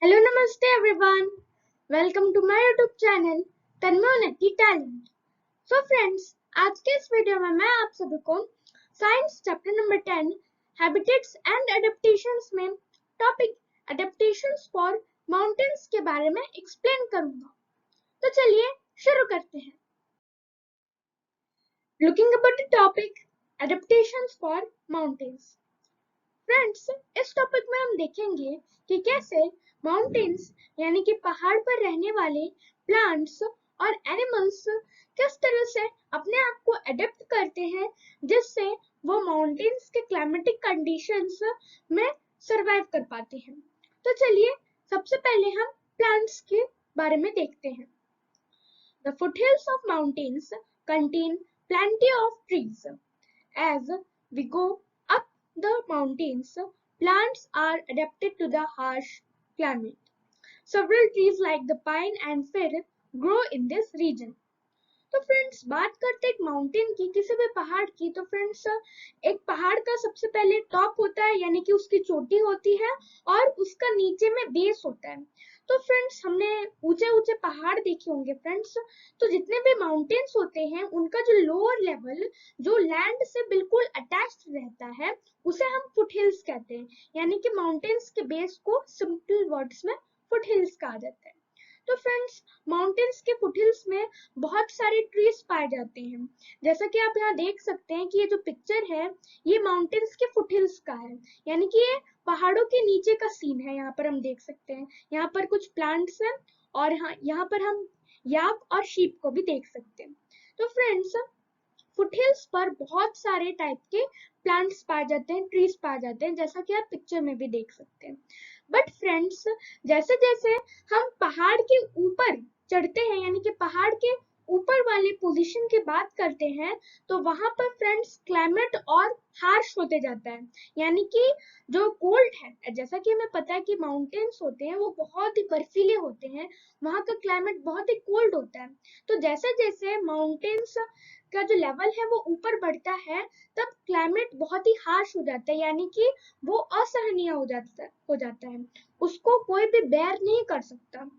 Hello नमस्ते everyone. Welcome to my YouTube channel तन्मयउन्नति talent. So friends, आज के इस वीडियो में मैं आप सभी को science chapter number 10 habitats and adaptations में टॉपिक एडेप्टेशंस फॉर माउंटेन्स के बारे में एक्सप्लेन करूंगा। तो चलिए शुरू करते हैं। Looking about the topic adaptations for mountains. Friends, इस टॉपिक में हम देखेंगे कि कैसे माउंटेन्स यानी कि पहाड़ पर रहने वाले प्लांट्स और एनिमल्स किस तरह से अपने आप को अडेप्ट करते हैं जिससे वो माउंटेन्स के क्लाइमेटिक कंडीशंस में सरवाइव कर पाते हैं। तो चलिए सबसे पहले हम प्लांट्स के बारे में देखते हैं। The foothills of mountains contain plenty of trees. As we go up the mountains, plants are adapted to the harsh climate. Several trees like the pine and fir grow in this region. तो friends, बात करते हैं एक mountain की, किसी भी पहाड़ की। तो फ्रेंड्स, एक पहाड़ का सबसे पहले टॉप होता है यानी कि उसकी चोटी होती है और उसका नीचे में बेस होता है। तो फ्रेंड्स, हमने ऊंचे ऊंचे पहाड़ देखे होंगे फ्रेंड्स। तो जितने भी माउंटेन्स होते हैं उनका जो लोअर लेवल जो लैंड से बिल्कुल अटैच्ड रहता है उसे हम फुटहिल्स कहते हैं, यानी कि माउंटेन्स के बेस को सिंपल वर्ड्स में फुटहिल्स कहा जाता है। तो फ्रेंड्स, माउंटेन्स के फुटहिल्स में बहुत सारे ट्रीज पाए जाते हैं। जैसा कि आप यहाँ देख सकते हैं कि ये जो पिक्चर है ये माउंटेन्स के फुटहिल्स का है, यानी कि ये पहाड़ों के नीचे का सीन है। यहाँ पर हम देख सकते हैं, यहाँ पर कुछ प्लांट्स हैं और यहाँ पर हम याक और शीप को भी देख सकते हैं। तो फ्रेंड्स, फुटहिल्स पर बहुत सारे टाइप के प्लांट्स पाए जाते हैं, ट्रीज पाए जाते हैं, जैसा कि आप पिक्चर में भी देख सकते हैं। बट फ्रेंड्स, जैसे जैसे हम पहाड़ के ऊपर चढ़ते हैं यानी कि पहाड़ के ऊपर वाले पोजीशन की बात करते हैं तो वहां पर फ्रेंड्स क्लाइमेट और हार्श होते जाता है, यानी कि जो कोल्ड है, जैसा कि हमें पता है कि माउंटेन्स होते हैं वो बहुत ही बर्फीले होते हैं, वहां का क्लाइमेट बहुत ही कोल्ड होता है। तो जैसे जैसे माउंटेन्स का जो लेवल है वो ऊपर बढ़ता है तब क्लाइमेट बहुत ही हार्श हो जाता है, यानी कि वो असहनीय हो जाता है, उसको कोई भी बेयर नहीं कर सकता।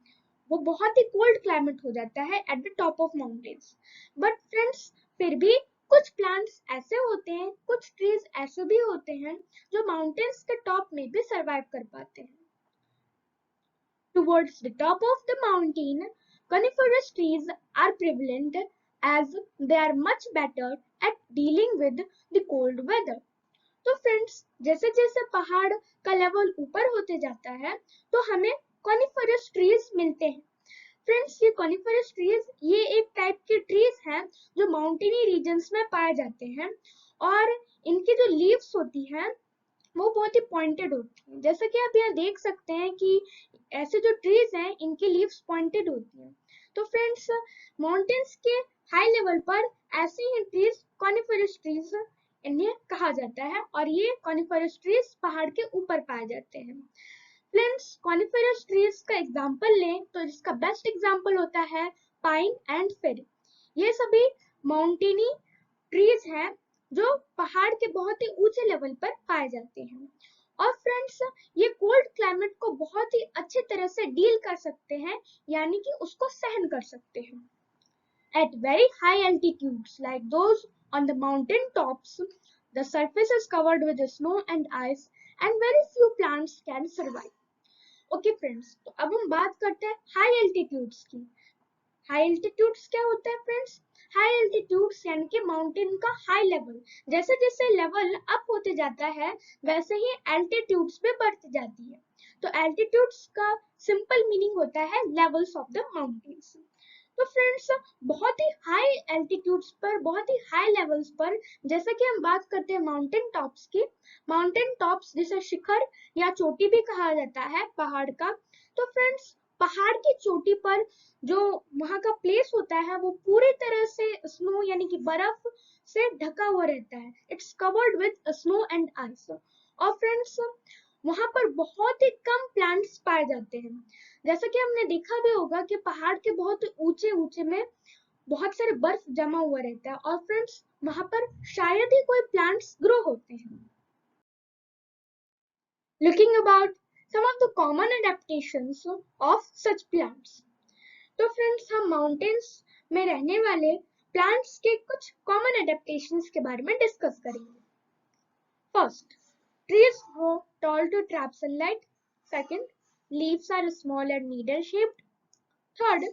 वो बहुत ही कोल्ड क्लाइमेट हो जाता है at the top of mountains. But friends, फिर भी कुछ प्लांट्स ऐसे होते हैं, कुछ ट्रीज ऐसे भी होते हैं जो माउंटेन्स के टॉप में भी सरवाइव कर पाते हैं। Towards the top of the mountain, coniferous trees are prevalent as they are much better at dealing with the cold weather. तो फ्रेंड्स, जैसे जैसे पहाड़ का लेवल ऊपर होते जाता है तो हमें कॉनिफरस ट्रीज मिलते हैं। फ्रेंड्स, ये कॉनिफरस ट्रीज ये एक टाइप के ट्रीज हैं जो माउंटेनी रीजन्स में पाए जाते हैं और इनकी जो लीव्स होती हैं वो बहुत ही पॉइंटेड होती है। जैसा कि आप यहाँ देख सकते हैं कि ऐसे जो ट्रीज हैं इनकी लीव्स पॉइंटेड होती हैं। तो फ्रेंड्स, माउंटेन्स के हाई लेवल पर ऐसे ही ट्रीज कॉनिफरस ट्रीज इन्हें कहा जाता है और ये कॉनिफरस ट्रीज पहाड़ के ऊपर पाए जाते हैं। फ्रेंड्स, कॉनिफरस ट्रीज का एग्जांपल लें तो इसका बेस्ट एग्जांपल होता है पाइन एंड फिर। ये सभी माउंटेनी ट्रीज हैं जो पहाड़ के बहुत ही ऊंचे लेवल पर पाए जाते हैं और फ्रेंड्स, ये कोल्ड क्लाइमेट को बहुत ही अच्छे तरह से डील कर सकते हैं, यानी कि उसको सहन कर सकते हैं। At very high altitudes like those on the mountain tops, the surface is covered with snow and ice and very few plants can survive. Okay friends, तो अब हम बात करते हैं हाई एल्टीट्यूड्स की। हाई एल्टीट्यूड्स क्या होता है फ्रेंड्स? हाई एल्टीट्यूड्स यानी कि माउंटेन का हाई लेवल। जैसे जैसे लेवल अप होते जाता है वैसे ही एल्टीट्यूड्स भी बढ़ती जाती है। तो एल्टीट्यूड्स का सिंपल मीनिंग होता है लेवल्स ऑफ द माउंटेन्स। तो फ्रेंड्स, बहुत ही हाई एल्टीट्यूड्स पर, बहुत ही हाई लेवल्स पर, जैसा कि हम बात करते हैं माउंटेन टॉप्स की, माउंटेन टॉप्स जिसे शिखर या चोटी भी कहा जाता है पहाड़ का। तो फ्रेंड्स, पहाड़ की चोटी पर जो वहां का प्लेस होता है वो पूरी तरह से स्नो यानी कि बर्फ से ढका हुआ रहता है। It's covered with snow and ice. और फ्रेंड्स, वहां पर बहुत ही कम प्लांट्स पाए जाते हैं। जैसा कि हमने देखा भी होगा कि पहाड़ के बहुत ऊंचे ऊंचे में बहुत सारे बर्फ जमा हुआ रहता है और फ्रेंड्स वहां पर शायद ही कोई प्लांट्स ग्रो होते हैं। Looking about some of the common adaptations of such plants. तो फ्रेंड्स हम माउंटेन्स में रहने वाले प्लांट्स के कुछ कॉमन एडेप्टेशंस के बारे में डिस्कस करेंगे. First, trees grow tall to trap sunlight. Second, leaves are small and needle shaped. Third,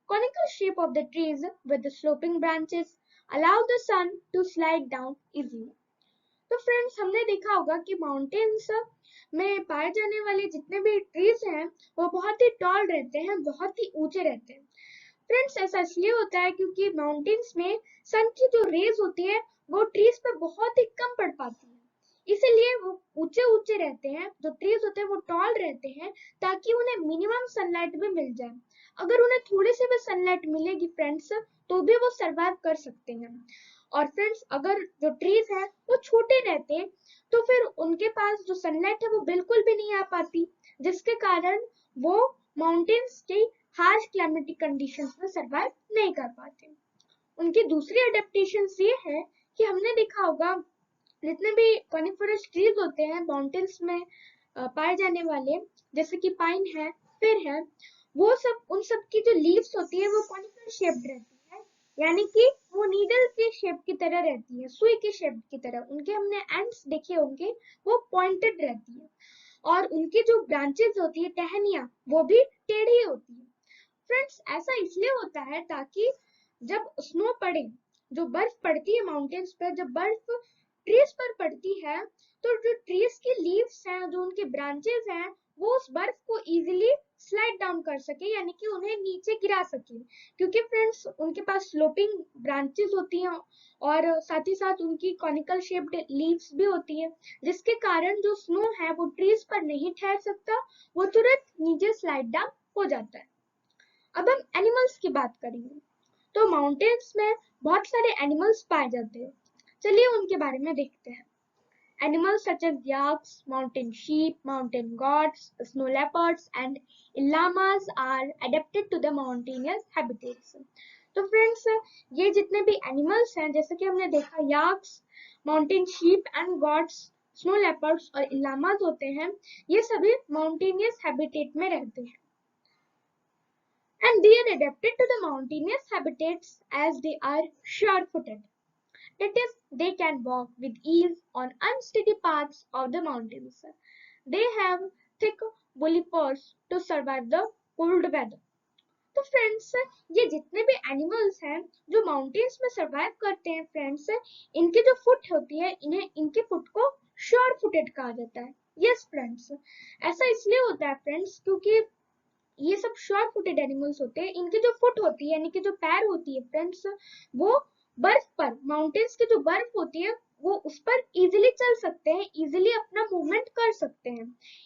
conical shape of the trees with the sloping branches allow the sun to slide down easily. तो friends हमने देखा होगा कि mountains में पाए जाने वाले जितने भी ट्रीज हैं वो बहुत ही टॉल रहते हैं, बहुत ही ऊंचे रहते हैं. फ्रेंड्स ऐसा इसलिए होता है क्योंकि माउंटेन्स में सन की जो रेज होती है वो ट्रीज पे बहुत ही कम पड़ पाती है, इसीलिए वो ऊंचे ऊंचे रहते हैं. जो ट्रीज होते हैं वो टॉल रहते हैं ताकि उन्हें मिनिमम सनलाइट भी मिल जाए. अगर उन्हें थोड़ी सी भी सनलाइट मिलेगी फ्रेंड्स तो भी वो सरवाइव कर सकते हैं. और फ्रेंड्स अगर जो ट्रीज हैं वो छोटे रहते हैं तो फिर उनके पास जो सनलाइट है वो बिल्कुल भी नहीं आ पाती, जिसके कारण वो माउंटेन्स के हार्श क्लाइमेटिक कंडीशंस में सरवाइव नहीं कर पाते. उनकी दूसरी एडेप्टेशंस ये है कि हमने देखा होगा जितने भी कॉनिफरस ट्रीज होते हैं माउंटेन्स में पाए जाने वाले, जैसे कि पाइन है, फिर है, वो सब उन सब की जो लीव्स होती है वो कॉनिकल शेप्ड रहती है, यानी कि वो नीडल के शेप की तरह रहती है, सुई के शेप की तरह. उनके हमने एंड्स देखे होंगे, वो पॉइंटेड रहती है. और उनकी जो ब्रांचेस होती है, टहनियां, वो भी टेढ़ी होती है. फ्रेंड्स ऐसा इसलिए होता है ताकि जब स्नो पड़े, जो बर्फ पड़ती है माउंटेन्स पर, जब बर्फ ट्रीज पर पड़ती है तो जो ट्रीज की लीव्स हैं, जो उनके ब्रांचेस हैं, वो उस बर्फ को इजीली स्लाइड डाउन कर सके, यानी कि उन्हें नीचे गिरा सके. क्योंकि फ्रेंड्स उनके पास स्लोपिंग ब्रांचेस होती हैं और साथ ही साथ उनकी कॉनिकल शेप्ड लीव्स भी होती है, जिसके कारण जो स्नो है वो ट्रीज पर नहीं ठहर सकता, वो तुरंत नीचे स्लाइड डाउन हो जाता है. अब हम एनिमल्स की बात करेंगे. तो माउंटेन्स में बहुत सारे एनिमल्स पाए जाते हैं. चलिए उनके बारे में देखते हैं. Animals such as yaks, mountain sheep, mountain goats, snow leopards, and llamas are adapted to the mountainous habitats. तो फ्रेंड्स ये जितने भी एनिमल्स हैं, जैसे कि हमने देखा yaks, mountain sheep and goats, snow leopards और llamas होते हैं, ये सभी माउंटेनियस हैबिटेट में रहते हैं. And they are adapted to the mountainous habitats as they are sure-footed. That is, they can walk with ease on unsteady paths of the mountains. They have thick woolly furs to survive the cold weather. तो friends ये जितने भी animals हैं जो mountains में survive करते हैं friends, इनकी जो फुट होती है, इन्हें इनके फुट को श्योर फुटेड कहा जाता है. यस फ्रेंड्स, ऐसा इसलिए होता है फ्रेंड्स क्योंकि ये सब श्योर फुटेड एनिमल्स होते हैं. इनकी जो फुट होती है, यानी कि जो पैर होती है फ्रेंड्स, वो बर्फ पर, माउंटेन्स की जो बर्फ होती है वो उस पर इजीली चल सकते हैं, इजीली अपना मूवमेंट कर सकते हैं.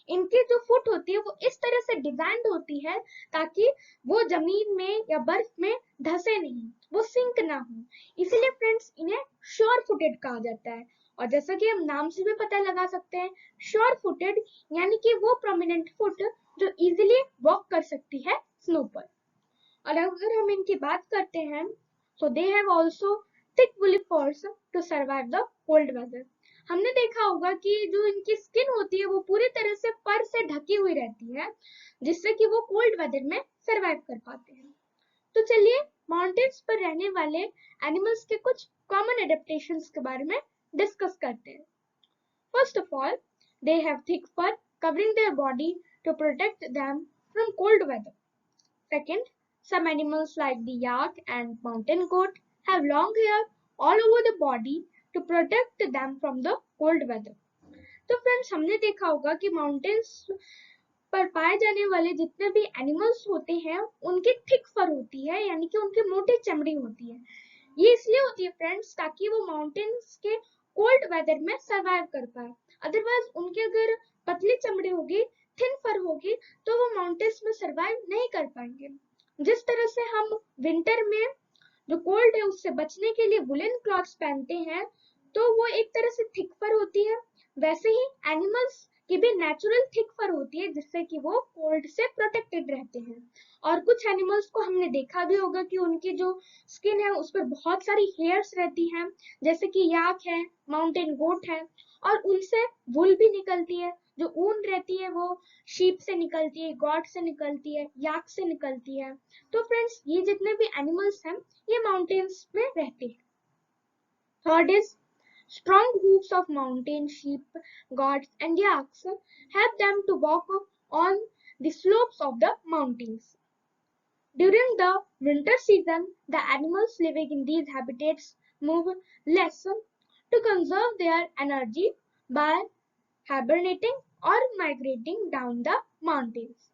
इनकी जो फुट होती है वो इस तरह से डिजाइंड होती है ताकि वो जमीन में या बर्फ में धंसे नहीं, वो सिंक ना हो. इसीलिए फ्रेंड्स इन्हें श्योर फुटेड कहा जाता है. और जैसा कि हम नाम से भी पता लगा सकते हैं, श्योर फुटेड यानी कि वो प्रोमिनेंट फुट जो इजीली वॉक कर सकती है स्नो पर. और अगर हम इनकी बात करते हैं, so they have also thick woolly furs to survive the cold weather. हमने देखा होगा कि जो इनकी स्किन होती है वो पूरी तरह से फर से ढकी हुई रहती है, जिससे कि वो कोल्ड वेदर में सरवाइव कर पाते हैं. तो चलिए माउंटेन्स पर रहने वाले एनिमल्स के कुछ कॉमन एडेप्टेशंस के बारे में डिस्कस करते हैं. First of all, they have thick fur covering their body to protect them from cold weather. Second, some animals like the yak and mountain goat have long hair all over the body to protect them from the cold weather. तो friends हमने देखा होगा कि mountains पर पाए जाने वाले जितने भी एनिमल्स होते हैं उनकी थिक फर होती है, यानी कि उनकी मोटी चमड़ी होती है. ये इसलिए होती है फ्रेंड्स ताकि वो माउंटेन्स के कोल्ड वेदर में सरवाइव कर पाए. अदरवाइज उनके अगर पतली चमड़ी होगी, थिन फर होगी, तो वो माउंटेन्स में सरवाइव नहीं कर पाएंगे. जिस तरह से हम विंटर में जो कोल्ड है उससे बचने के लिए वुलन क्लॉथ्स पहनते हैं, तो वो एक तरह से थिक फर होती है, वैसे ही एनिमल्स की भी नेचुरल थिक फर होती है जिससे कि वो कोल्ड से प्रोटेक्टेड रहते हैं. और कुछ एनिमल्स को हमने देखा भी होगा कि उनकी जो स्किन है उस पर बहुत सारी हेयर्स रहती हैं, जैसे कि याक है, माउंटेन गोट है, और उनसे वुल भी निकलती है. जो ऊन रहती है वो शीप से निकलती है, गॉट से निकलती है, याक से निकलती है। तो फ्रेंड्स ये जितने भी एनिमल्स हैं ये माउंटेन्स में रहते हैं। Third is strong hooves of mountain sheep, goats, and yaks help them to walk on the slopes of the mountains. During the winter season, the animals living in these habitats move less to conserve their energy by hibernating or migrating down the mountains.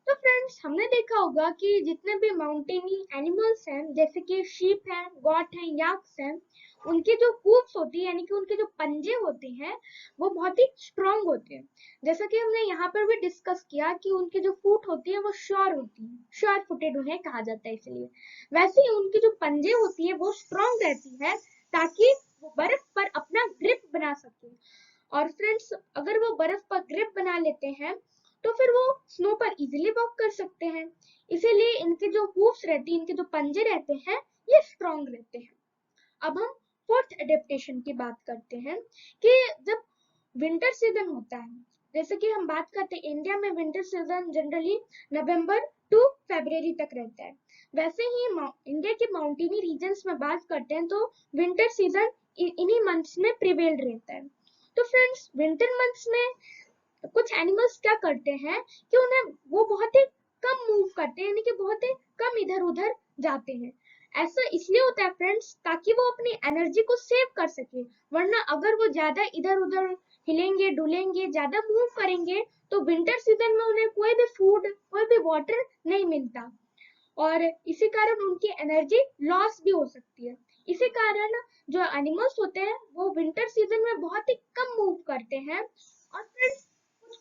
तो friends हमने देखा होगा कि जितने भी माउंटेनी animals हैं जैसे कि शीप हैं, गॉट हैं, याक्स हैं, उनकी जो हूफ्स होती है यानी कि उनके जो पंजे होते हैं वो बहुत ही स्ट्रांग होते हैं। जैसा कि हमने यहाँ पर भी डिस्कस किया कि उनकी जो फुट होती है वो श्योर होती है, श्योर फुटेड उन्हें कहा जाता है इसलिए। वैसे ही उनकी जो पंजे होती है वो स्ट्रांग रहती है ताकि वो बर्फ पर अपना ग्रिप बना सके। और फ्रेंड्स अगर वो बर्फ पर ग्रिप बना लेते हैं तो फिर वो स्नो पर इजीली वॉक कर सकते हैं। इसीलिए इनके जो हूफ्स रहती है, इनके जो पंजे रहते हैं ये स्ट्रांग रहते हैं। अब हम फोर्थ एडेप्टेशन की बात करते हैं कि जब विंटर सीजन होता है, जैसे कि हम बात करते हैं इंडिया में winter season generally November to February तक रहता है। वैसे ही इंडिया के माउंटेनी रीजन्स में बात करते हैं तो विंटर सीजन इन्हीं मंथ्स में प्रिवेल रहता है। तो फ्रेंड्स विंटर मंथ्स में कुछ एनिमल्स क्या करते हैं कि उन्हें वो बहुत ही कम मूव करते हैं यानी कि बहुत ही कम इधर उधर जाते हैं। ऐसा इसलिए होता है फ्रेंड्स ताकि वो अपनी एनर्जी को सेव कर सके, वरना अगर वो ज्यादा इधर उधर हिलेंगे डुलेंगे, ज्यादा मूव करेंगे तो विंटर सीजन में उन्हें कोई भी फूड कोई भी वाटर नहीं मिलता और इसी कारण उनकी एनर्जी लॉस भी हो सकती है। इसी कारण जो एनिमल्स होते हैं वो विंटर सीजन में बहुत ही कम मूव करते हैं। और फ्रेंड्स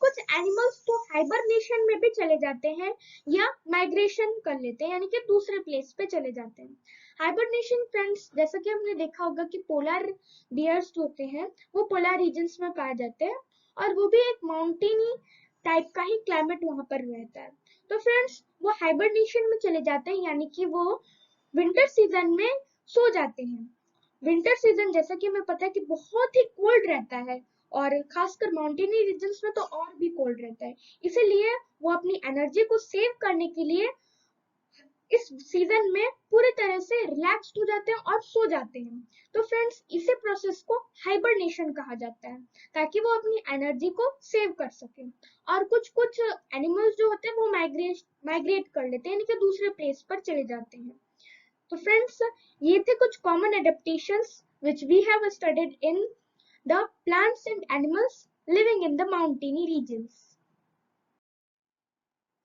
कुछ एनिमल्स तो हाइबरनेशन में भी चले जाते हैं या माइग्रेशन कर लेते हैं यानी कि दूसरे प्लेस पे चले जाते हैं। हाइबरनेशन फ्रेंड्स जैसा कि हमने देखा होगा कि पोलर बियर्स होते हैं वो पोलर रीजन्स में पाए जाते हैं और वो भी एक माउंटेनी टाइप का ही क्लाइमेट वहां पर रहता है। तो फ्रेंड्स वो हाइबरनेशन में चले जाते हैं यानी कि वो विंटर सीजन में सो जाते हैं। विंटर सीजन जैसा कि हमें पता है कि बहुत ही कोल्ड रहता है और खासकर माउंटेनी रीजन्स में तो और भी कोल्ड रहता है। इसीलिए वो अपनी एनर्जी को सेव करने के लिए इस सीजन में पूरी तरह से रिलैक्स्ड हो जाते हैं और सो जाते हैं। तो फ्रेंड्स इसी प्रोसेस को हाइबरनेशन कहा जाता है ताकि वो अपनी एनर्जी को सेव कर सके। और कुछ कुछ एनिमल्स जो होते हैं वो माइग्रेट कर लेते हैं यानी कि दूसरे प्लेस पर चले जाते हैं। तो फ्रेंड्स ये थे कुछ common adaptations which we have studied in the plants and animals living in the mountainy regions.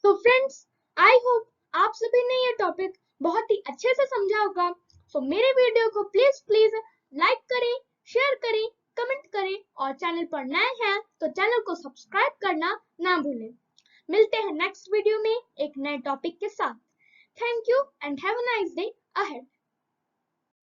So friends, I hope आप सभी ने ये टॉपिक बहुत ही अच्छे से समझा होगा। So मेरे वीडियो को प्लीज लाइक करें, शेयर करें, कमेंट करें और चैनल पर नए हैं तो चैनल को सब्सक्राइब करना ना भूलें। मिलते हैं नेक्स्ट वीडियो में एक नए टॉपिक के साथ। Thank you and have a nice day ahead.